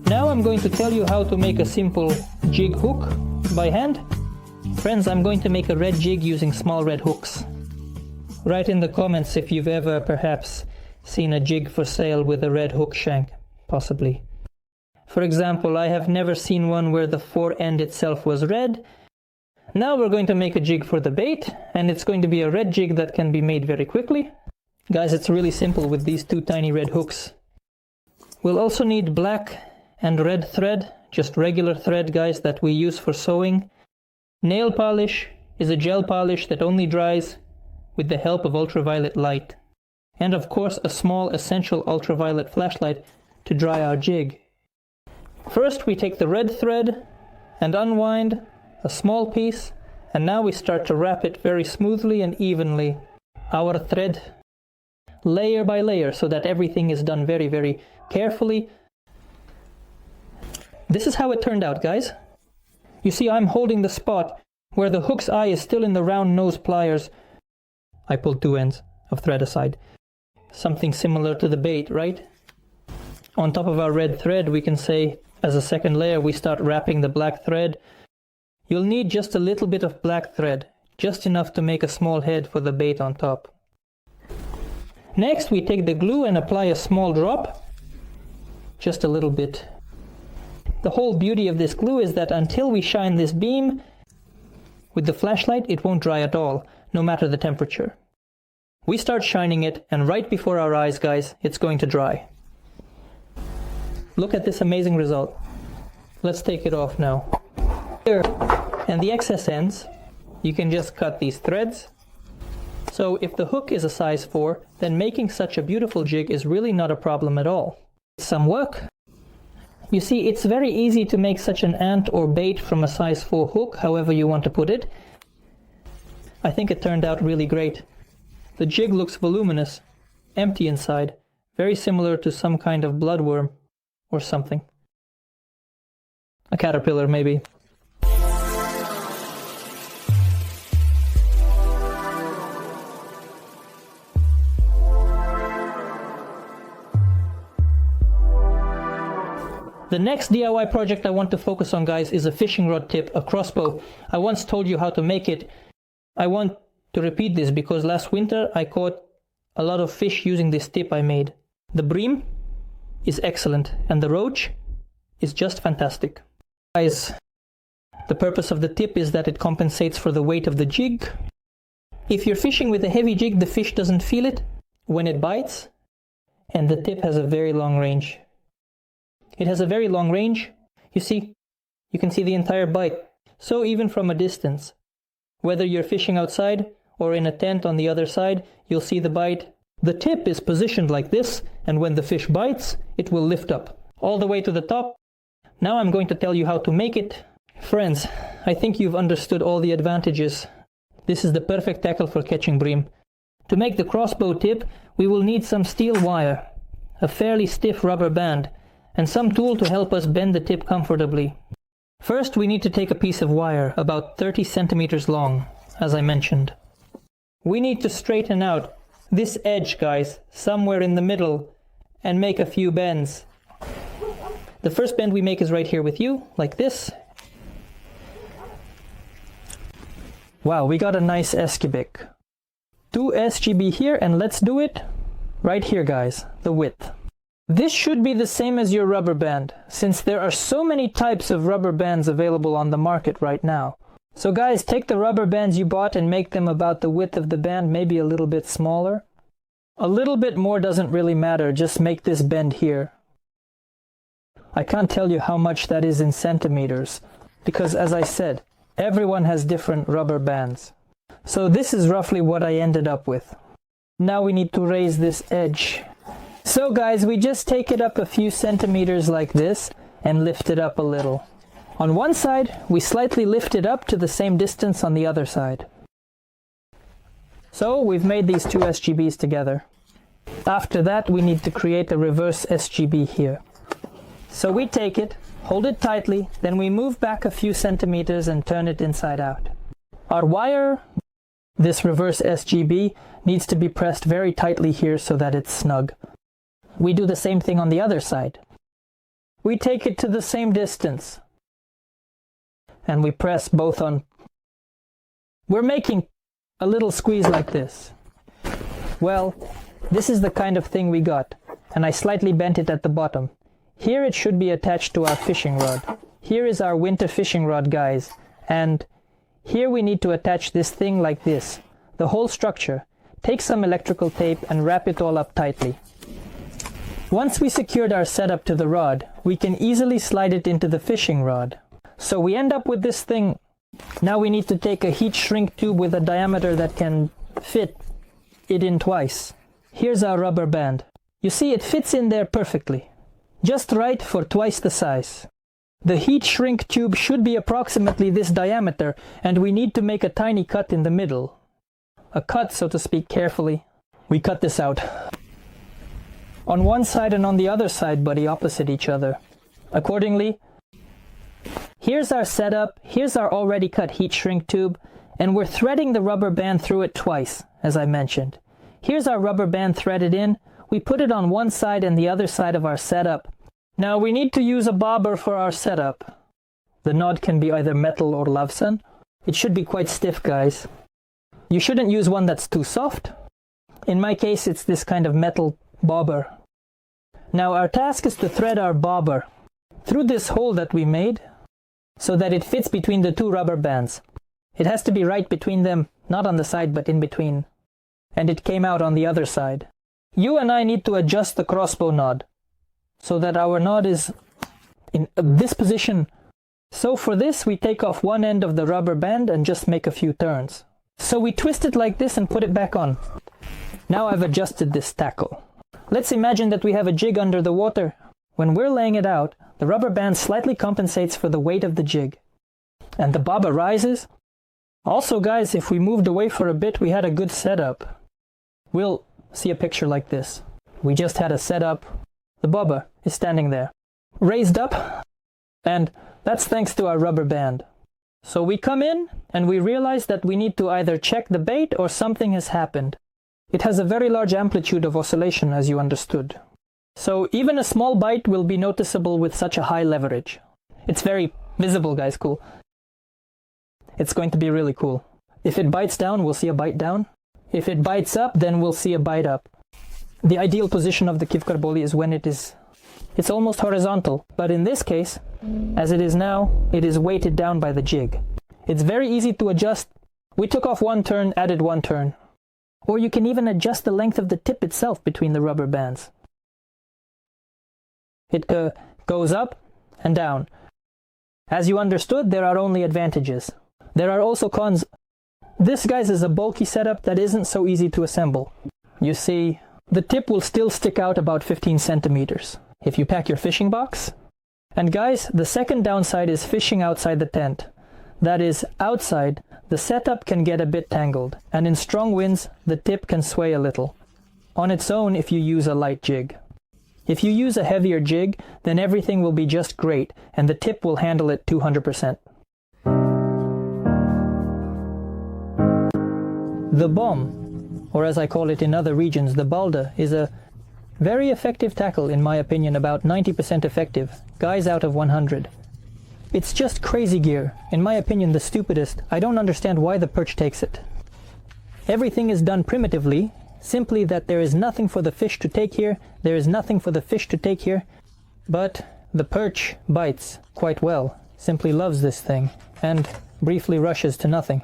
Now I'm going to tell you how to make a simple jig hook by hand. Friends, I'm going to make a red jig using small red hooks. Write in the comments if you've ever perhaps seen a jig for sale with a red hook shank, possibly. For example, I have never seen one where the fore end itself was red. Now we're going to make a jig for the bait, and it's going to be a red jig that can be made very quickly. Guys, it's really simple with these two tiny red hooks. We'll also need black and red thread, just regular thread, guys, that we use for sewing. Nail polish is a gel polish that only dries with the help of ultraviolet light. And of course, a small essential ultraviolet flashlight to dry our jig. First, we take the red thread and unwind a small piece, and now we start to wrap it very smoothly and evenly, our thread layer by layer, so that everything is done very, very carefully. This is how it turned out, guys. You see, I'm holding the spot where the hook's eye is still in the round nose pliers. I pulled two ends of thread aside. Something similar to the bait, right? On top of our red thread, we can say, as a second layer, we start wrapping the black thread. You'll need just a little bit of black thread, just enough to make a small head for the bait on top. Next, we take the glue and apply a small drop, just a little bit. The whole beauty of this glue is that until we shine this beam with the flashlight, it won't dry at all, no matter the temperature. We start shining it, and right before our eyes, guys, it's going to dry. Look at this amazing result. Let's take it off now. Here, and the excess ends, you can just cut these threads. So if the hook is a size 4, then making such a beautiful jig is really not a problem at all. Some work. You see, it's very easy to make such an ant or bait from a size 4 hook, however you want to put it. I think it turned out really great. The jig looks voluminous, empty inside, very similar to some kind of bloodworm or something. A caterpillar, maybe. The next DIY project I want to focus on, guys, is a fishing rod tip, a crossbow. I once told you how to make it. I want to repeat this because last winter I caught a lot of fish using this tip I made. The bream is excellent and the roach is just fantastic. Guys, the purpose of the tip is that it compensates for the weight of the jig. If you're fishing with a heavy jig, the fish doesn't feel it when it bites, and the tip has a very long range. It has a very long range. You see, you can see the entire bite. So even from a distance, whether you're fishing outside or in a tent on the other side, you'll see the bite. The tip is positioned like this, and when the fish bites, it will lift up all the way to the top. Now I'm going to tell you how to make it. Friends, I think you've understood all the advantages. This is the perfect tackle for catching bream. To make the crossbow tip, we will need some steel wire, a fairly stiff rubber band, and some tool to help us bend the tip comfortably. First, we need to take a piece of wire about 30 centimeters long, as I mentioned. We need to straighten out this edge, guys, somewhere in the middle, and make a few bends. The first bend we make is right here with you, like this. Wow, we got a nice esquibik. 2 SGB here, and let's do it right here, guys, the width. This should be the same as your rubber band, since there are so many types of rubber bands available on the market right now. So guys, take the rubber bands you bought and make them about the width of the band, maybe a little bit smaller. A little bit more doesn't really matter, just make this bend here. I can't tell you how much that is in centimeters, because as I said, everyone has different rubber bands. So this is roughly what I ended up with. Now we need to raise this edge. So guys, we just take it up a few centimeters like this and lift it up a little. On one side, we slightly lift it up to the same distance on the other side. So we've made these 2 SGBs together. After that, we need to create a reverse SGB here. So we take it, hold it tightly, then we move back a few centimeters and turn it inside out. Our wire, this reverse SGB, needs to be pressed very tightly here so that it's snug. We do the same thing on the other side. We take it to the same distance. And we press both on. We're making a little squeeze like this. Well, this is the kind of thing we got, and I slightly bent it at the bottom. Here it should be attached to our fishing rod. Here is our winter fishing rod, guys, and here we need to attach this thing like this, the whole structure. Take some electrical tape and wrap it all up tightly. Once we secured our setup to the rod, we can easily slide it into the fishing rod. So we end up with this thing. Now we need to take a heat shrink tube with a diameter that can fit it in twice. Here's our rubber band. You see, it fits in there perfectly. Just right for twice the size. The heat shrink tube should be approximately this diameter, and we need to make a tiny cut in the middle. A cut, so to speak, carefully. We cut this out. On one side and on the other side, buddy, opposite each other. Accordingly, here's our setup, here's our already cut heat shrink tube, and we're threading the rubber band through it twice, as I mentioned. Here's our rubber band threaded in. We put it on one side and the other side of our setup. Now we need to use a bobber for our setup. The knot can be either metal or lavsan. It should be quite stiff, guys. You shouldn't use one that's too soft. In my case, it's this kind of metal bobber. Now our task is to thread our bobber through this hole that we made so that it fits between the two rubber bands. It has to be right between them, not on the side but in between. And it came out on the other side. You and I need to adjust the crossbow nod so that our nod is in this position. So for this, we take off one end of the rubber band and just make a few turns. So we twist it like this and put it back on. Now I've adjusted this tackle. Let's imagine that we have a jig under the water. When we're laying it out, the rubber band slightly compensates for the weight of the jig. And the bobber rises. Also, guys, if we moved away for a bit, we had a good setup. We'll see a picture like this. We just had a setup. The bobber is standing there, raised up, and that's thanks to our rubber band. So we come in and we realize that we need to either check the bait or something has happened. It has a very large amplitude of oscillation, as you understood. So even a small bite will be noticeable with such a high leverage. It's very visible, guys, cool. It's going to be really cool. If it bites down, we'll see a bite down. If it bites up, then we'll see a bite up. The ideal position of the kivkarboli is when it's almost horizontal, but in this case, as it is now, it is weighted down by the jig. It's very easy to adjust. We took off one turn, added one turn. Or you can even adjust the length of the tip itself between the rubber bands. It goes up and down. As you understood, there are only advantages. There are also cons. This, guys, is a bulky setup that isn't so easy to assemble. You see, the tip will still stick out about 15 centimeters if you pack your fishing box. And guys, the second downside is fishing outside the tent. That is, outside, the setup can get a bit tangled, and in strong winds, the tip can sway a little. On its own if you use a light jig. If you use a heavier jig, then everything will be just great, and the tip will handle it 200%. The bomb, or as I call it in other regions, the balda, is a very effective tackle, in my opinion, about 90% effective, guys out of 100. It's just crazy gear, in my opinion the stupidest. I don't understand why the perch takes it. Everything is done primitively, simply that there is nothing for the fish to take here, there is nothing for the fish to take here, but the perch bites quite well, simply loves this thing, and briefly rushes to nothing.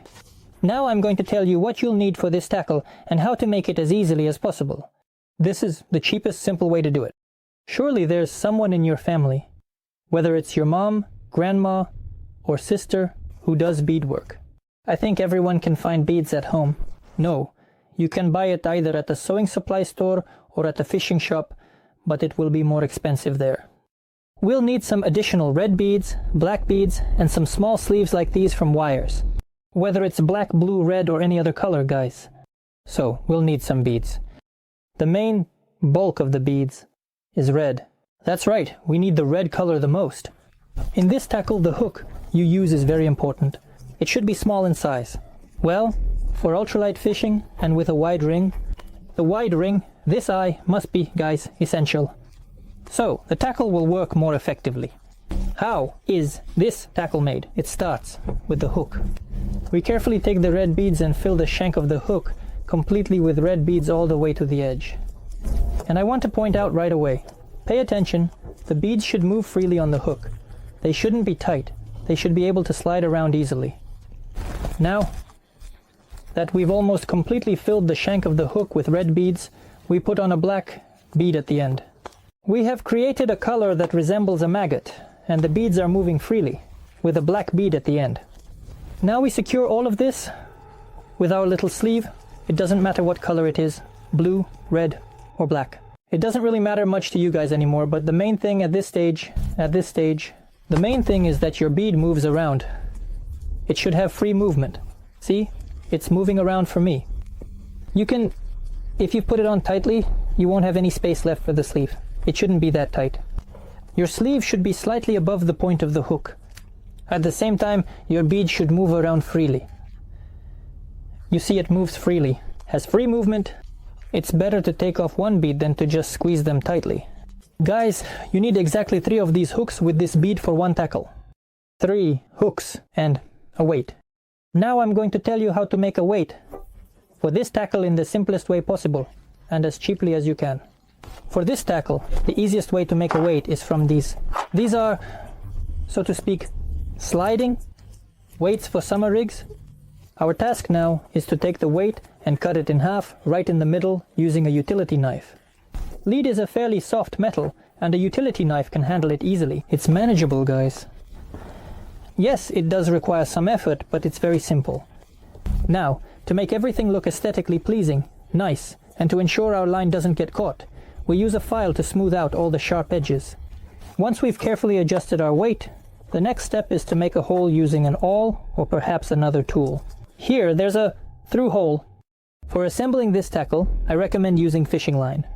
Now I'm going to tell you what you'll need for this tackle and how to make it as easily as possible. This is the cheapest, simple way to do it. Surely there's someone in your family, whether it's your mom, grandma, or sister, who does beadwork. I think everyone can find beads at home. No, you can buy it either at a sewing supply store or at a fishing shop, but it will be more expensive there. We'll need some additional red beads, black beads, and some small sleeves like these from wires. Whether it's black, blue, red, or any other color, guys. So, we'll need some beads. The main bulk of the beads is red. That's right, we need the red color the most. In this tackle, the hook you use is very important. It should be small in size. Well, for ultralight fishing and with a wide ring, the wide ring, this eye, must be, guys, essential. So the tackle will work more effectively. How is this tackle made? It starts with the hook. We carefully take the red beads and fill the shank of the hook completely with red beads all the way to the edge. And I want to point out right away, pay attention, the beads should move freely on the hook. They shouldn't be tight. They should be able to slide around easily. Now that we've almost completely filled the shank of the hook with red beads, we put on a black bead at the end. We have created a color that resembles a maggot, and the beads are moving freely, with a black bead at the end. Now we secure all of this with our little sleeve. It doesn't matter what color it is, blue, red, or black. It doesn't really matter much to you guys anymore, but the main thing at this stage, the main thing is that your bead moves around. It should have free movement. See? It's moving around for me. You can, if you put it on tightly, you won't have any space left for the sleeve. It shouldn't be that tight. Your sleeve should be slightly above the point of the hook. At the same time, your bead should move around freely. You see it moves freely, has free movement. It's better to take off one bead than to just squeeze them tightly. Guys, you need exactly 3 of these hooks with this bead for one tackle. 3 hooks and a weight. Now I'm going to tell you how to make a weight for this tackle in the simplest way possible and as cheaply as you can. For this tackle, the easiest way to make a weight is from these. These are, so to speak, sliding weights for summer rigs. Our task now is to take the weight and cut it in half right in the middle using a utility knife. Lead is a fairly soft metal and a utility knife can handle it easily. It's manageable, guys. Yes, it does require some effort, but it's very simple. Now, to make everything look aesthetically pleasing, nice, and to ensure our line doesn't get caught, we use a file to smooth out all the sharp edges. Once we've carefully adjusted our weight, the next step is to make a hole using an awl or perhaps another tool. Here, there's a through hole. For assembling this tackle, I recommend using fishing line.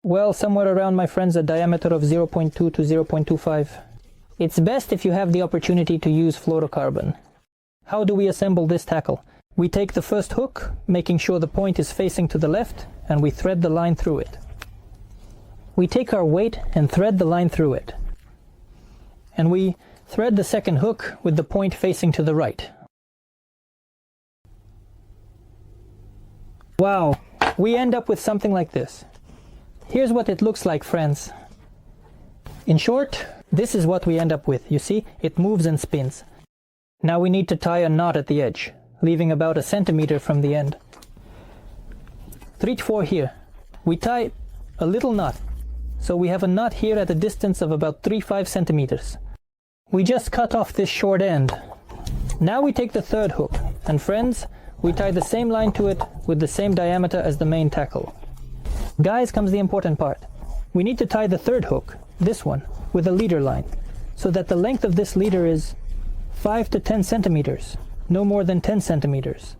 Well, somewhere around, my friends, a diameter of 0.2 to 0.25. It's best if you have the opportunity to use fluorocarbon. How do we assemble this tackle? We take the first hook, making sure the point is facing to the left, and we thread the line through it. We take our weight and thread the line through it. And we thread the second hook with the point facing to the right. Wow, we end up with something like this. Here's what it looks like, friends. In short, this is what we end up with. You see, it moves and spins. Now we need to tie a knot at the edge, leaving about 1 centimeter from the end. 3 to 4 here. We tie a little knot, so we have a knot here at a distance of about 3-5 centimeters. We just cut off this short end. Now we take the third hook, and friends, we tie the same line to it with the same diameter as the main tackle. Guys, comes the important part. We need to tie the third hook, this one, with a leader line, so that the length of this leader is 5 to 10 centimeters, no more than 10 centimeters.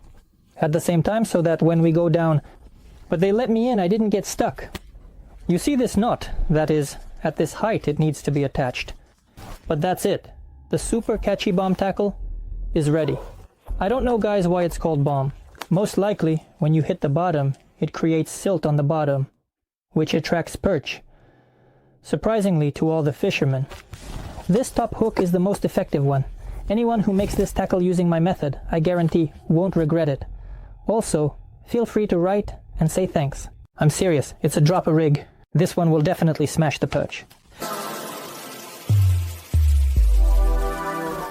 At the same time, so that when we go down, but they let me in, I didn't get stuck. You see this knot, that is, at this height it needs to be attached. But that's it. The super catchy bomb tackle is ready. I don't know, guys, why it's called bomb. Most likely, when you hit the bottom, it creates silt on the bottom, which attracts perch. Surprisingly to all the fishermen. This top hook is the most effective one. Anyone who makes this tackle using my method, I guarantee, won't regret it. Also, feel free to write and say thanks. I'm serious, it's a drop a rig. This one will definitely smash the perch.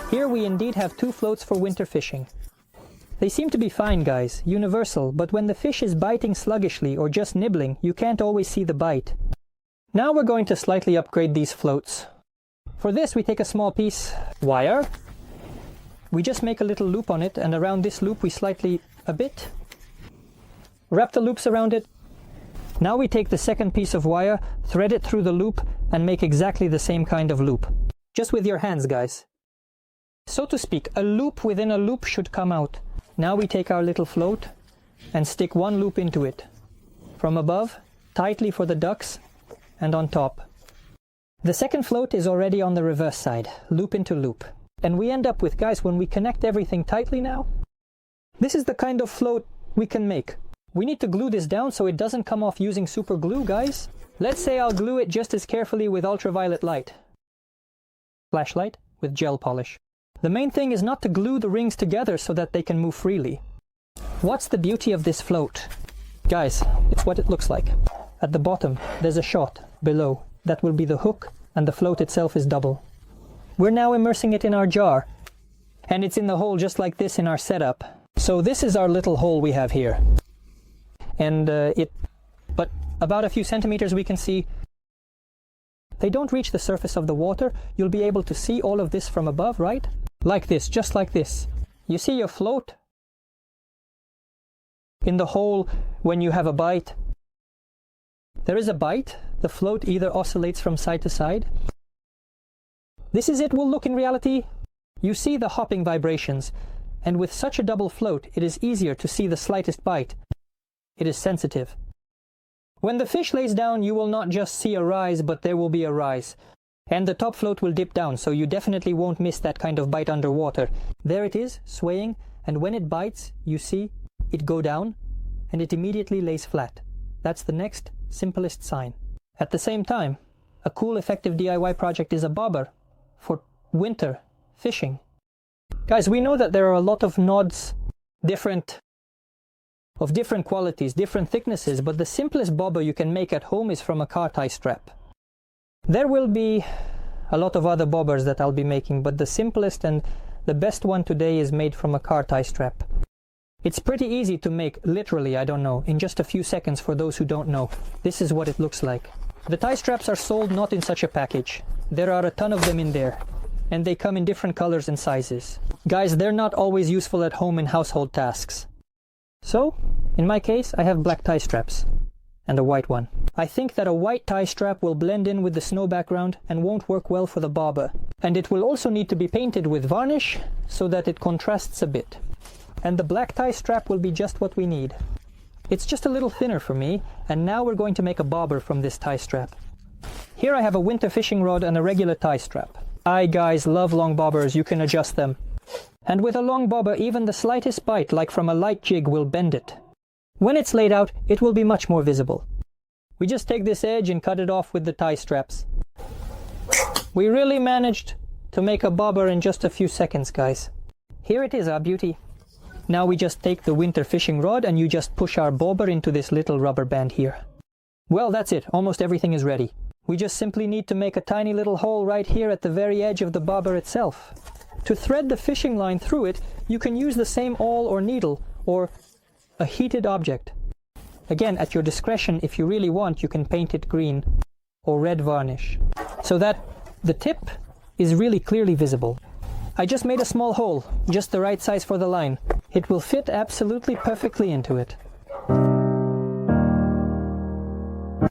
Here we indeed have 2 floats for winter fishing. They seem to be fine, guys, universal, but when the fish is biting sluggishly or just nibbling, you can't always see the bite. Now we're going to slightly upgrade these floats. For this we take a small piece wire. We just make a little loop on it, and around this loop we slightly wrap the loops around it. Now we take the second piece of wire, thread it through the loop, and make exactly the same kind of loop. Just with your hands, guys. So to speak, a loop within a loop should come out. Now we take our little float and stick one loop into it. From above, tightly for the ducks, and on top. The second float is already on the reverse side, loop into loop. And we end up with, guys, when we connect everything tightly now, this is the kind of float we can make. We need to glue this down so it doesn't come off using super glue, guys. Let's say I'll glue it just as carefully with ultraviolet light. Flashlight with gel polish. The main thing is not to glue the rings together so that they can move freely. What's the beauty of this float? Guys, it's what it looks like. At the bottom, there's a shot below. That will be the hook, and the float itself is double. We're now immersing it in our jar, and it's in the hole just like this in our setup. So this is our little hole we have here. And but about a few centimeters we can see they don't reach the surface of the water. You'll be able to see all of this from above, right? Like this, just like this. You see your float in the hole when you have a bite. There is a bite. The float either oscillates from side to side. This is it will look in reality. You see the hopping vibrations, and with such a double float, it is easier to see the slightest bite. It is sensitive. When the fish lays down, you will not just see a rise, but there will be a rise. And the top float will dip down, so you definitely won't miss that kind of bite underwater. There it is, swaying, and when it bites, you see it go down, and it immediately lays flat. That's the next, simplest sign. At the same time, a cool, effective DIY project is a bobber for winter fishing. Guys, we know that there are a lot of nods, of different qualities, different thicknesses, but the simplest bobber you can make at home is from a car tie strap. There will be a lot of other bobbers that I'll be making, but the simplest and the best one today is made from a car tie strap. It's pretty easy to make, literally, I don't know, in just a few seconds for those who don't know. This is what it looks like. The tie straps are sold not in such a package. There are a ton of them in there, and they come in different colors and sizes. Guys, they're not always useful at home in household tasks. So, in my case, I have black tie straps and a white one. I think that a white tie strap will blend in with the snow background and won't work well for the bobber. And it will also need to be painted with varnish so that it contrasts a bit. And the black tie strap will be just what we need. It's just a little thinner for me, and now we're going to make a bobber from this tie strap. Here I have a winter fishing rod and a regular tie strap. I, guys, love long bobbers. You can adjust them. And with a long bobber, even the slightest bite, like from a light jig, will bend it. When it's laid out, it will be much more visible. We just take this edge and cut it off with the tie straps. We really managed to make a bobber in just a few seconds, guys. Here it is, our beauty. Now we just take the winter fishing rod and you just push our bobber into this little rubber band here. Well, that's it. Almost everything is ready. We just simply need to make a tiny little hole right here at the very edge of the bobber itself. To thread the fishing line through it, you can use the same awl or needle or a heated object. Again, at your discretion, if you really want, you can paint it green or red varnish so that the tip is really clearly visible. I just made a small hole, just the right size for the line. It will fit absolutely perfectly into it.